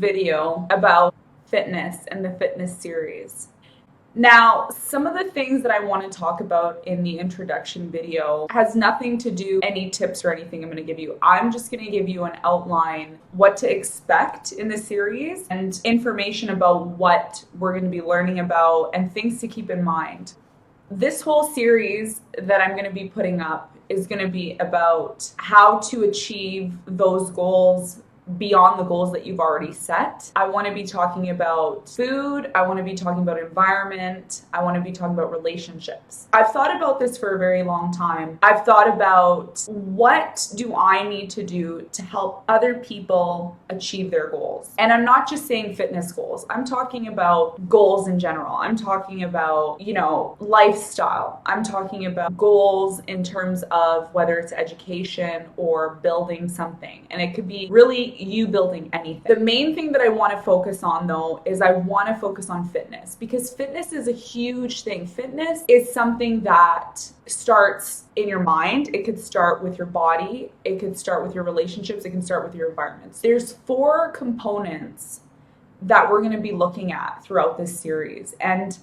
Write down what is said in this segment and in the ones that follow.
video about fitness and the fitness series. Now, some of the things that I want to talk about in the introduction video has nothing to do any tips or anything I'm going to give you. I'm just going to give you an outline, what to expect in the series, and information about what we're going to be learning about and things to keep in mind. This whole series that I'm going to be putting up is going to be about how to achieve those goals beyond the goals that you've already set. I want to be talking about food. I want to be talking about environment. I want to be talking about relationships. I've thought about this for a very long time. I've thought about, what do I need to do to help other people achieve their goals? And I'm not just saying fitness goals. I'm talking about goals in general. I'm talking about, lifestyle. I'm talking about goals in terms of whether it's education or building something. And it could be really you building anything. The main thing that I want to focus on, though, is I want to focus on fitness, because fitness is a huge thing. Fitness is something that starts in your mind. It could start with your body. It could start with your relationships. It can start with your environments. There's 4 components that we're going to be looking at throughout this series. And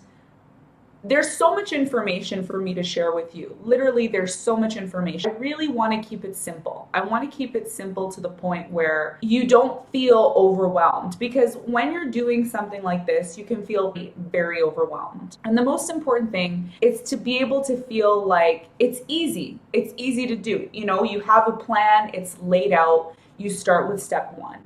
there's so much information for me to share with you. Literally, there's so much information. I really want to keep it simple. I want to keep it simple to the point where you don't feel overwhelmed, because when you're doing something like this, you can feel very overwhelmed. And the most important thing is to be able to feel like it's easy. It's easy to do. You have a plan, it's laid out. You start with step 1.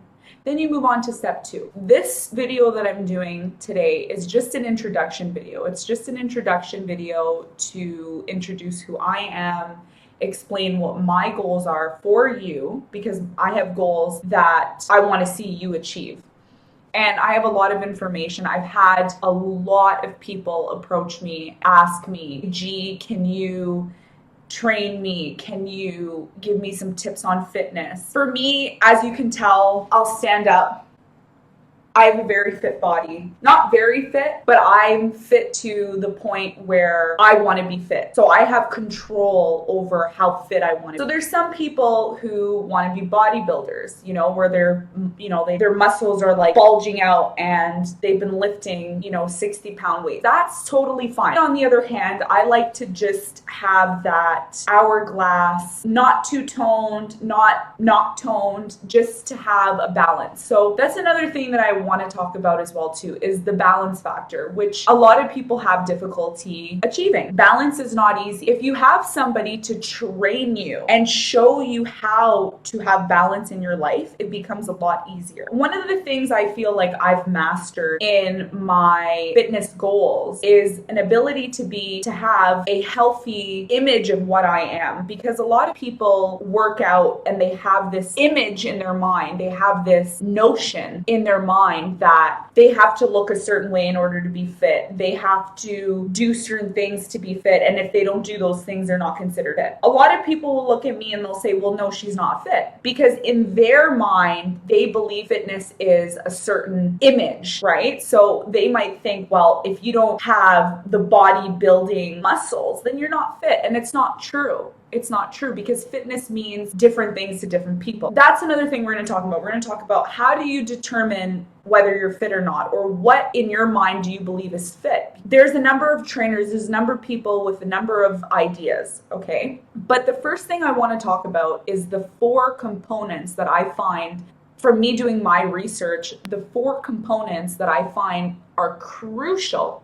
Then you move on to step 2. This video that I'm doing today is just an introduction video. It's just an introduction video to introduce who I am, explain what my goals are for you, because I have goals that I want to see you achieve. And I have a lot of information. I've had a lot of people approach me, ask me, "G, can you train me? Can you give me some tips on fitness?" For me, as you can tell, I'll stand up. I have a very fit body. Not very fit, but I'm fit to the point where I want to be fit. So I have control over how fit I want to be. So there's some people who want to be bodybuilders, where their muscles are like bulging out and they've been lifting, 60-pound weights. That's totally fine. On the other hand, I like to just have that hourglass, not too toned, not toned, just to have a balance. So that's another thing that I want to talk about as well too, is the balance factor, which a lot of people have difficulty achieving. Balance is not easy. If you have somebody to train you and show you how to have balance in your life, it becomes a lot easier. One of the things I feel like I've mastered in my fitness goals is an ability to have a healthy image of what I am, because a lot of people work out and they have this image in their mind. They have this notion in their mind that they have to look a certain way in order to be fit. They have to do certain things to be fit. And if they don't do those things, they're not considered fit. A lot of people will look at me and they'll say, "Well, no, she's not fit." Because in their mind, they believe fitness is a certain image, right? So they might think, well, if you don't have the bodybuilding muscles, then you're not fit. And it's not true. It's not true, because fitness means different things to different people. That's another thing we're going to talk about. We're going to talk about, how do you determine whether you're fit or not, or what in your mind do you believe is fit? There's a number of trainers, there's a number of people with a number of ideas, okay? But the first thing I want to talk about is the 4 components that I find, from me doing my research, the 4 components that I find are crucial,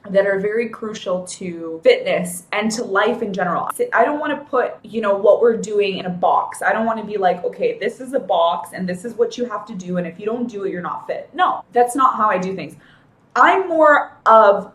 that are very crucial to fitness and to life in general. I don't want to put, what we're doing in a box. I don't want to be like, okay, this is a box and this is what you have to do, and if you don't do it, you're not fit. No, that's not how I do things. I'm more of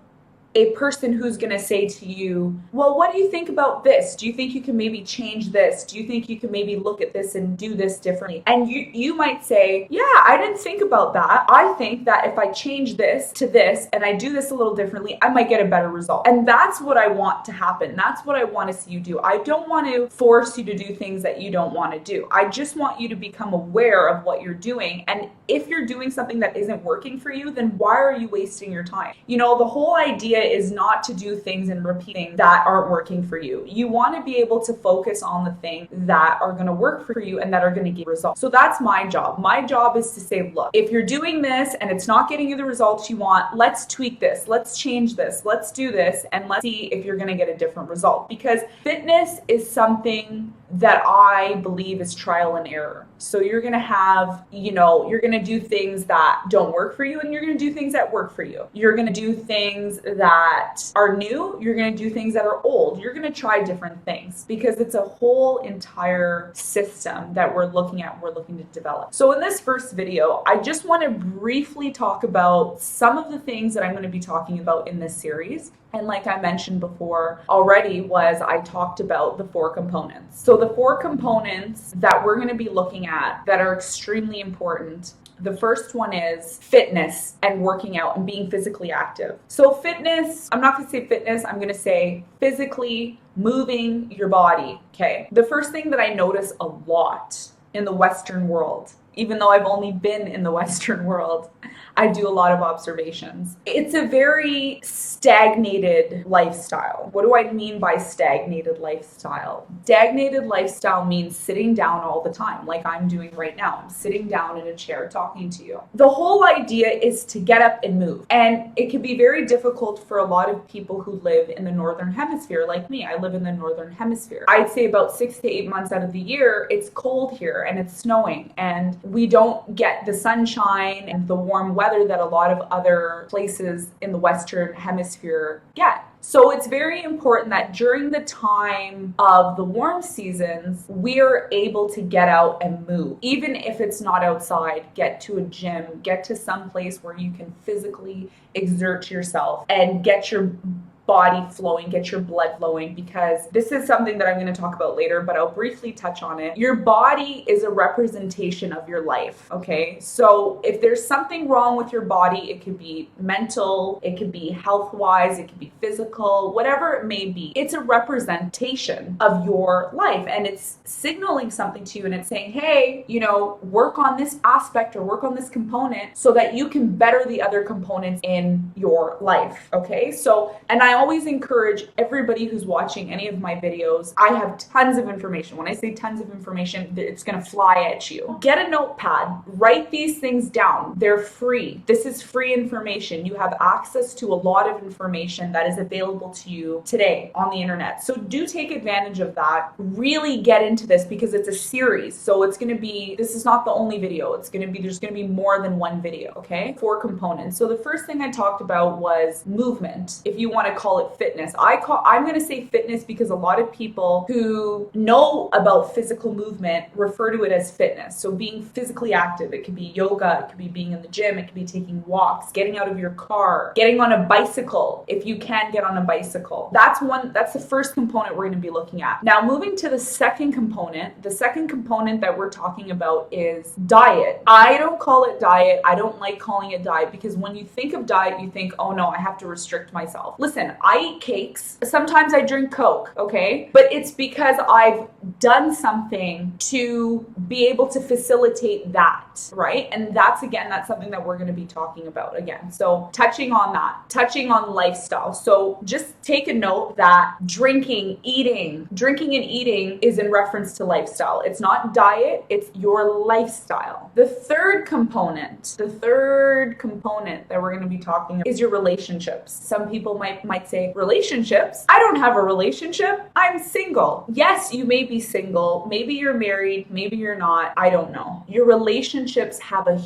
a person who's going to say to you, "Well, what do you think about this? Do you think you can maybe change this? Do you think you can maybe look at this and do this differently?" And you might say, "Yeah, I didn't think about that. I think that if I change this to this and I do this a little differently, I might get a better result." And that's what I want to happen. That's what I want to see you do. I don't want to force you to do things that you don't want to do. I just want you to become aware of what you're doing. And if you're doing something that isn't working for you, then why are you wasting your time? The whole idea is not to do things and repeating that aren't working for you. You want to be able to focus on the things that are going to work for you and that are going to give results. So that's my job. My job is to say, look, if you're doing this and it's not getting you the results you want, let's tweak this, let's change this, let's do this, and let's see if you're going to get a different result. Because fitness is something that I believe is trial and error. So you're going to have, you're going to do things that don't work for you, and you're going to do things that work for you. You're going to do things that are new. You're going to do things that are old. You're going to try different things because it's a whole entire system that we're looking to develop. So in this first video, I just want to briefly talk about some of the things that I'm going to be talking about in this series. And like I mentioned before already, I talked about the 4 components. So the 4 components that we're going to be looking at that are extremely important. The first one is fitness and working out and being physically active. So fitness, I'm not going to say fitness, I'm going to say physically moving your body. Okay. The first thing that I notice a lot in the Western world, even though I've only been in the Western world, I do a lot of observations. It's a very stagnated lifestyle. What do I mean by stagnated lifestyle? Stagnated lifestyle means sitting down all the time, like I'm doing right now. I'm sitting down in a chair talking to you. The whole idea is to get up and move. And it can be very difficult for a lot of people who live in the Northern Hemisphere, like me. I live in the Northern Hemisphere. I'd say about 6 to 8 months out of the year, it's cold here and it's snowing, and we don't get the sunshine and the warm weather that a lot of other places in the Western Hemisphere get. So it's very important that during the time of the warm seasons, we're able to get out and move. Even if it's not outside, get to a gym, get to some place where you can physically exert yourself and get your body flowing, get your blood flowing, because this is something that I'm going to talk about later, but I'll briefly touch on it. Your body is a representation of your life, okay? So if there's something wrong with your body, it could be mental, it could be health-wise, it could be physical, whatever it may be. It's a representation of your life, and it's signaling something to you, and it's saying, hey, work on this aspect or work on this component so that you can better the other components in your life, okay? So, and I always encourage everybody who's watching any of my videos, I have tons of information. When I say tons of information, it's going to fly at you. Get a notepad, write these things down. They're free. This is free information. You have access to a lot of information that is available to you today on the internet. So do take advantage of that. Really get into this because it's a series. So it's going to be, this is not the only video. There's going to be more than one video, okay? 4 components. So the first thing I talked about was movement. If you want to call it fitness. I'm going to say fitness because a lot of people who know about physical movement refer to it as fitness. So being physically active, it could be yoga, it could be being in the gym, it could be taking walks, getting out of your car, getting on a bicycle, if you can get on a bicycle. That's the first component we're going to be looking at. Now, moving to the second component that we're talking about is diet. I don't call it diet. I don't like calling it diet because when you think of diet, you think, oh no, I have to restrict myself. Listen, I eat cakes. Sometimes I drink Coke, okay? But it's because I've done something to be able to facilitate that, right? And that's something that we're going to be talking about again. So touching on lifestyle. So just take a note that drinking and eating is in reference to lifestyle. It's not diet, it's your lifestyle. The third component that we're going to be talking about is your relationships. Some people might say, relationships? I don't have a relationship. I'm single. Yes, you may be single. Maybe you're married. Maybe you're not. I don't know. Your relationships have a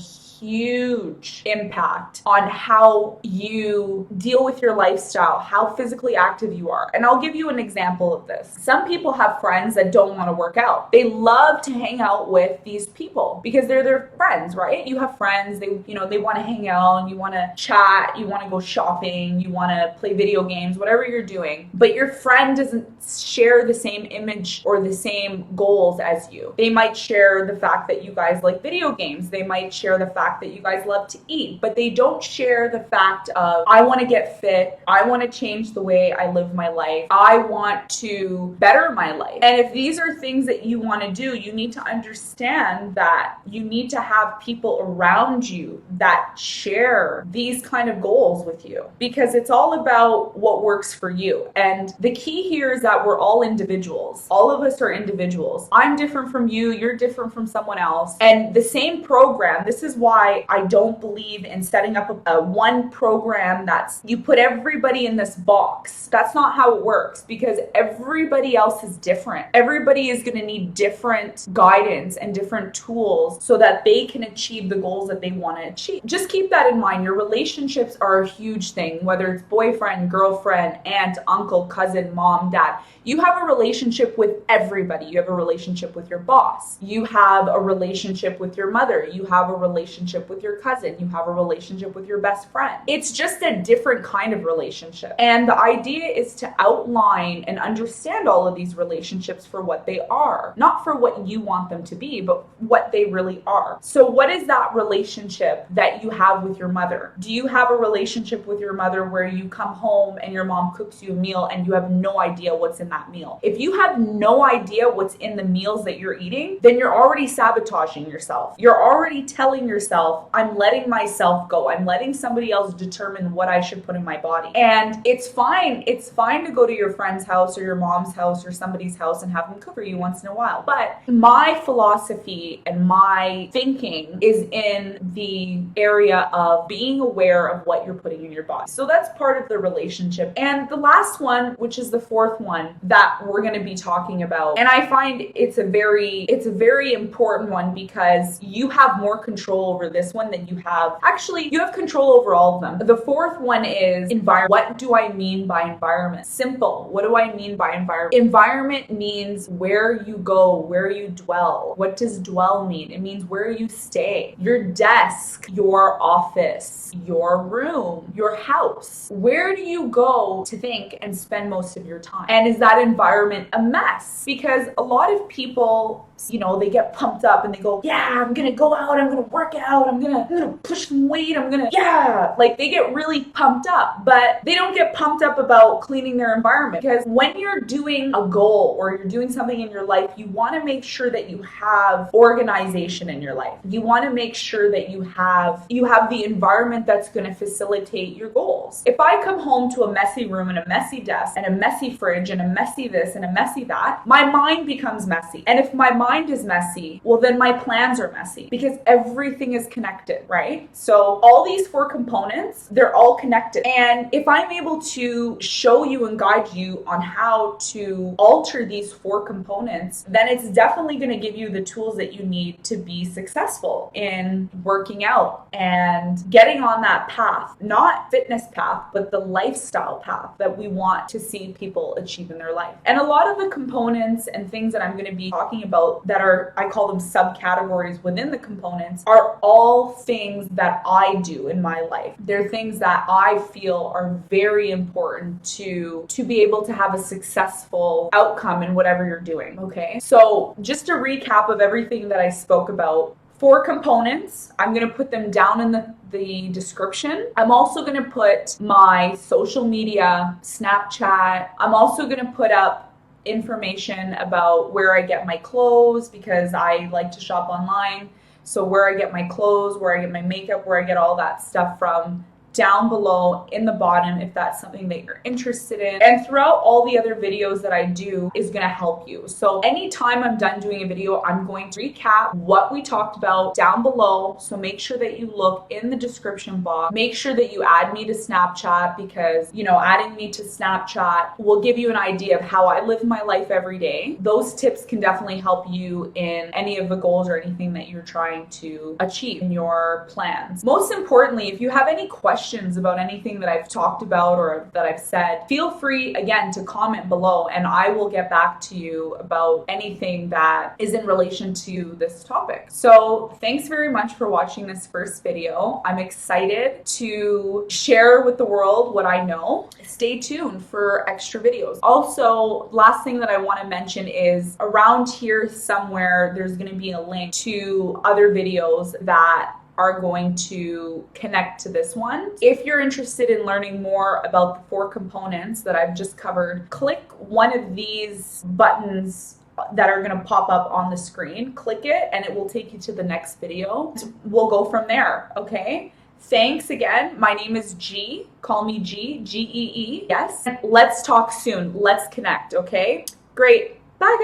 huge impact on how you deal with your lifestyle, how physically active you are. And I'll give you an example of this. Some people have friends that don't want to work out. They love to hang out with these people because they're their friends, right? You have friends, they want to hang out, you want to chat, you want to go shopping, you want to play video games, whatever you're doing. But your friend doesn't share the same image or the same goals as you. They might share the fact that you guys like video games. They might share the fact fact that you guys love to eat, but they don't share the fact of, I want to get fit, I want to change the way I live my life, I want to better my life. And if these are things that you want to do, you need to understand that you need to have people around you that share these kind of goals with you, because it's all about what works for you. And the key here is that we're all individuals. All of us are individuals. I'm different from you, you're different from someone else. And the same program, this is why I don't believe in setting up a one program that's, you put everybody in this box. That's not how it works, because everybody else is different. Everybody is going to need different guidance and different tools so that they can achieve the goals that they want to achieve. Just keep that in mind. Your relationships are a huge thing, whether it's boyfriend, girlfriend, aunt, uncle, cousin, mom, dad. You have a relationship with everybody. You have a relationship with your boss. You have a relationship with your mother. You have a relationship with your cousin. You have a relationship with your best friend. It's just a different kind of relationship. And the idea is to outline and understand all of these relationships for what they are, not for what you want them to be, but what they really are. So what is that relationship that you have with your mother? Do you have a relationship with your mother where you come home and your mom cooks you a meal and you have no idea what's in that meal? If you have no idea what's in the meals that you're eating, then you're already sabotaging yourself. You're already telling yourself, I'm letting myself go. I'm letting somebody else determine what I should put in my body. And it's fine. It's fine to go to your friend's house or your mom's house or somebody's house and have them cook for you once in a while. But my philosophy and my thinking is in the area of being aware of what you're putting in your body. So that's part of the relationship. And the last one, which is the fourth one that we're going to be talking about, and I find it's a very important one, because you have more control over this one than you have. Actually, you have control over all of them. The fourth one is environment. What do I mean by environment? Simple. What do I mean by environment? Environment means where you go, where you dwell. What does dwell mean? It means where you stay. Your desk, your office, your room, your house. Where do you go to think and spend most of your time? And is that environment a mess? Because a lot of people, they get pumped up and they go, yeah, I'm gonna go out, I'm gonna work out, I'm gonna push some weight, like they get really pumped up, but they don't get pumped up about cleaning their environment. Because when you're doing a goal or you're doing something in your life, you want to make sure that you have organization in your life. You want to make sure that you have the environment that's going to facilitate your goals. If I come home to a messy room and a messy desk and a messy fridge and a messy this and a messy that, my mind becomes messy. And if my mind is messy, well, then my plans are messy, because everything is connected, right? So all these four components, they're all connected. And if I'm able to show you and guide you on how to alter these four components, then it's definitely going to give you the tools that you need to be successful in working out and getting on that path, not fitness path, but the lifestyle path that we want to see people achieve in their life. And a lot of the components and things that I'm going to be talking about that are, I call them subcategories within the components, are all things that I do in my life. They're things that I feel are very important to be able to have a successful outcome in whatever you're doing. Okay, so just a recap of everything that I spoke about. 4 components. I'm going to put them down in the description. I'm also going to put my social media, Snapchat. I'm also going to put up information about where I get my clothes, because I like to shop online. So where I get my clothes, where I get my makeup, where I get all that stuff from, down below in the bottom if that's something that you're interested in. And throughout all the other videos that I do is going to help you. So anytime I'm done doing a video, I'm going to recap what we talked about down below. So make sure that you look in the description box. Make sure that you add me to Snapchat, because adding me to Snapchat will give you an idea of how I live my life every day. Those tips can definitely help you in any of the goals or anything that you're trying to achieve in your plans. Most importantly, if you have any questions about anything that I've talked about or that I've said, feel free again to comment below, and I will get back to you about anything that is in relation to this topic. So thanks very much for watching this first video. I'm excited to share with the world what I know. Stay tuned for extra videos. Also, last thing that I want to mention is around here somewhere there's going to be a link to other videos that are going to connect to this one. If you're interested in learning more about the 4 components that I've just covered, click one of these buttons that are going to pop up on the screen. Click it and it will take you to the next video. We'll go from there, okay? Thanks again. My name is G. Call me G, G-E-E. Yes. Let's talk soon. Let's connect, okay? Great. Bye,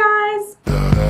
guys.